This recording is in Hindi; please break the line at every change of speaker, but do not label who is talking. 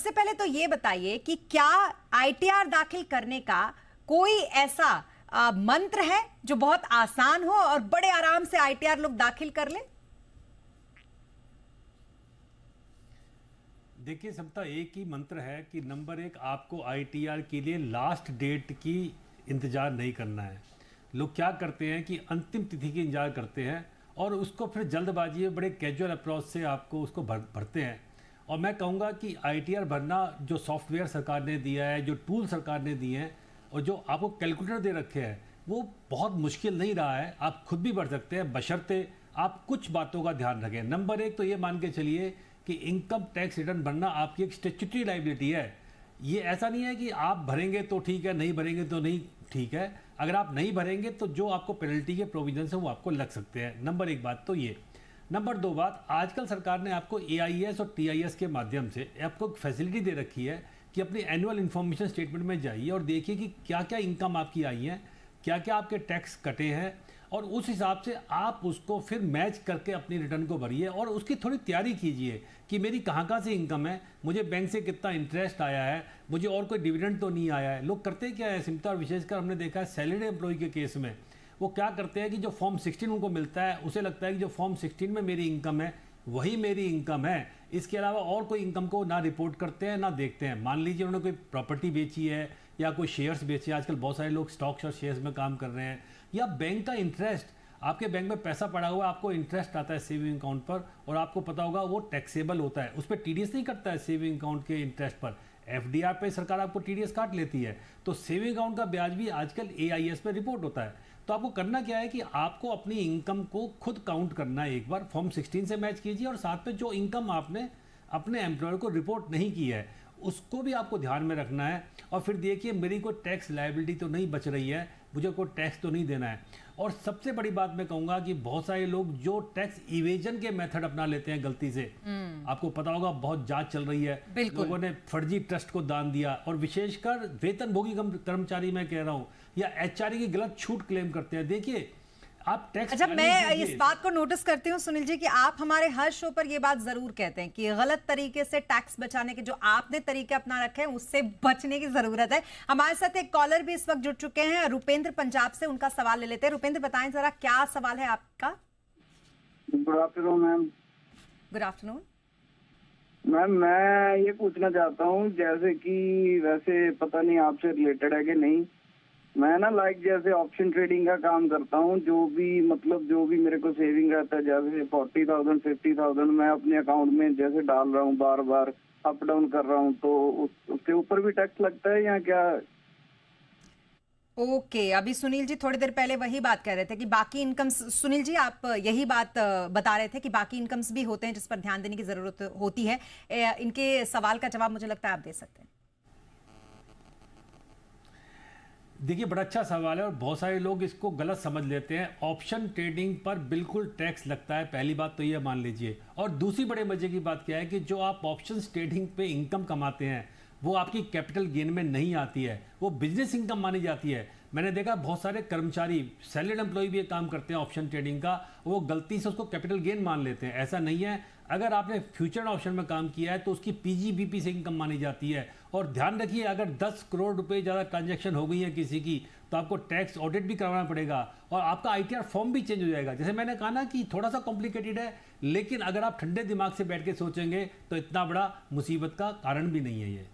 सबसे पहले तो ये बताइए कि क्या आईटीआर दाखिल करने का कोई ऐसा मंत्र है जो बहुत आसान हो और बड़े आराम से आईटीआर लोग दाखिल कर ले?
देखिए समता, एक ही मंत्र है कि नंबर एक, आपको आईटीआर के लिए लास्ट डेट की इंतज़ार नहीं करना है। लोग क्या करते हैं कि अंतिम तिथि की इंतजार करते हैं और उसको फिर जल्दबाजी में बड़े कैजुअल अप्रोच से आपको उसको भरते हैं। और मैं कहूँगा कि आईटीआर भरना, जो सॉफ्टवेयर सरकार ने दिया है, जो टूल सरकार ने दिए हैं और जो आपको कैलकुलेटर दे रखे हैं, वो बहुत मुश्किल नहीं रहा है। आप खुद भी भर सकते हैं, बशर्ते आप कुछ बातों का ध्यान रखें। नंबर एक तो ये मान के चलिए कि इनकम टैक्स रिटर्न भरना आपकी एक स्टैट्यूटरी लायबिलिटी है। ये ऐसा नहीं है कि आप भरेंगे तो ठीक है, नहीं भरेंगे तो नहीं ठीक है। अगर आप नहीं भरेंगे तो जो आपको पेनल्टी के प्रोविजन है वो आपको लग सकते हैं। नंबर एक बात तो ये। नंबर दो बात, आजकल सरकार ने आपको एआईएस और टीआईएस के माध्यम से आपको फैसिलिटी दे रखी है कि अपनी एनुअल इन्फॉर्मेशन स्टेटमेंट में जाइए और देखिए कि क्या क्या इनकम आपकी आई है, क्या क्या आपके टैक्स कटे हैं, और उस हिसाब से आप उसको फिर मैच करके अपनी रिटर्न को भरिए और उसकी थोड़ी तैयारी कीजिए कि मेरी कहाँ से इनकम है, मुझे बैंक से कितना इंटरेस्ट आया है, मुझे और कोई डिविडेंड तो नहीं आया है। लोग करते क्या है सिमता, और विशेषकर हमने देखा है सैलरी एम्प्लॉय के केस में, वो क्या करते हैं कि जो फॉर्म 16 उनको मिलता है, उसे लगता है कि जो फॉर्म 16 में मेरी इनकम है वही मेरी इनकम है, इसके अलावा और कोई इनकम को ना रिपोर्ट करते हैं ना देखते हैं। मान लीजिए उन्होंने कोई प्रॉपर्टी बेची है या कोई शेयर्स बेचे, आजकल बहुत सारे लोग स्टॉक्स और शेयर्स में काम कर रहे हैं, या बैंक का इंटरेस्ट, आपके बैंक में पैसा पड़ा हुआ है, आपको इंटरेस्ट आता है सेविंग अकाउंट पर और आपको पता होगा वो टैक्सेबल होता है, उस पर टीडीएस नहीं करता है सेविंग अकाउंट के इंटरेस्ट पर, एफडीआर पे सरकार आपको टीडीएस काट लेती है। तो सेविंग अकाउंट का ब्याज भी आजकल एआईएस पे रिपोर्ट होता है। तो आपको करना क्या है कि आपको अपनी इनकम को खुद काउंट करना है, एक बार फॉर्म 16 से मैच कीजिए और साथ में जो इनकम आपने अपने एम्प्लॉयर को रिपोर्ट नहीं की है उसको भी आपको ध्यान में रखना है। और फिर देखिए मेरी कोई टैक्स लायबिलिटी तो नहीं बच रही है, मुझे कोई टैक्स तो नहीं देना है। और सबसे बड़ी बात मैं कहूंगा कि बहुत सारे लोग जो टैक्स इवेजन के मेथड अपना लेते हैं गलती से, आपको पता होगा बहुत जांच चल रही है, लोगों ने फर्जी ट्रस्ट को दान दिया, और विशेषकर वेतनभोगी कर्मचारी मैं कह रहा हूं, या एचआरए की गलत छूट क्लेम करते हैं। देखिए आप टैक्स,
अच्छा, मैं इस बात को नोटिस करती हूँ सुनील जी कि आप हमारे हर शो पर ये बात जरूर कहते हैं कि गलत तरीके से टैक्स बचाने के जो आपने तरीके अपना रखे हैं उससे बचने की जरूरत है। हमारे साथ एक कॉलर भी इस वक्त जुड़ चुके हैं, रुपेंद्र पंजाब से, उनका सवाल ले लेते हैं। रुपेंद्र, बताएं जरा क्या सवाल है आपका।
Good afternoon ma'am.
Good afternoon
ma'am, मैं ये पूछना चाहता हूँ, जैसे कि वैसे पता नहीं आपसे रिलेटेड है कि नहीं, मैं ना जैसे ऑप्शन ट्रेडिंग का काम करता हूँ, जो भी मेरे को सेविंग रहता है, जैसे 40,000 50,000 मैं अपने अकाउंट में जैसे डाल रहा हूँ, बार बार अप डाउन कर रहा हूँ, तो उसके ऊपर भी टैक्स लगता है या क्या?
ओके, अभी सुनील जी थोड़ी देर पहले वही बात कह रहे थे कि बाकी इनकम्स, सुनील जी आप यही बात बता रहे थे कि बाकी इनकम्स भी होते हैं जिस पर ध्यान देने की जरूरत होती है। इनके सवाल का जवाब मुझे लगता है आप दे सकते हैं।
देखिए बड़ा अच्छा सवाल है और बहुत सारे लोग इसको गलत समझ लेते हैं। ऑप्शन ट्रेडिंग पर बिल्कुल टैक्स लगता है, पहली बात तो ये मान लीजिए। और दूसरी बड़े मजे की बात क्या है कि जो आप ऑप्शन ट्रेडिंग पे इनकम कमाते हैं वो आपकी कैपिटल गेन में नहीं आती है, वो बिजनेस इनकम मानी जाती है। मैंने देखा बहुत सारे कर्मचारी, सैलरीड एम्प्लॉय भी ये काम करते हैं ऑप्शन ट्रेडिंग का, वो गलती से उसको कैपिटल गेन मान लेते हैं। ऐसा नहीं है, अगर आपने फ्यूचर ऑप्शन में काम किया है तो उसकी पीजीबीपी से इनकम मानी जाती है। और ध्यान रखिए, अगर 10 करोड़ रुपए ज़्यादा ट्रांजैक्शन हो गई है किसी की तो आपको टैक्स ऑडिट भी करवाना पड़ेगा और आपका आईटीआर फॉर्म भी चेंज हो जाएगा। जैसे मैंने कहा ना कि थोड़ा सा कॉम्प्लिकेटेड है, लेकिन अगर आप ठंडे दिमाग से बैठ के सोचेंगे तो इतना बड़ा मुसीबत का कारण भी नहीं है ये।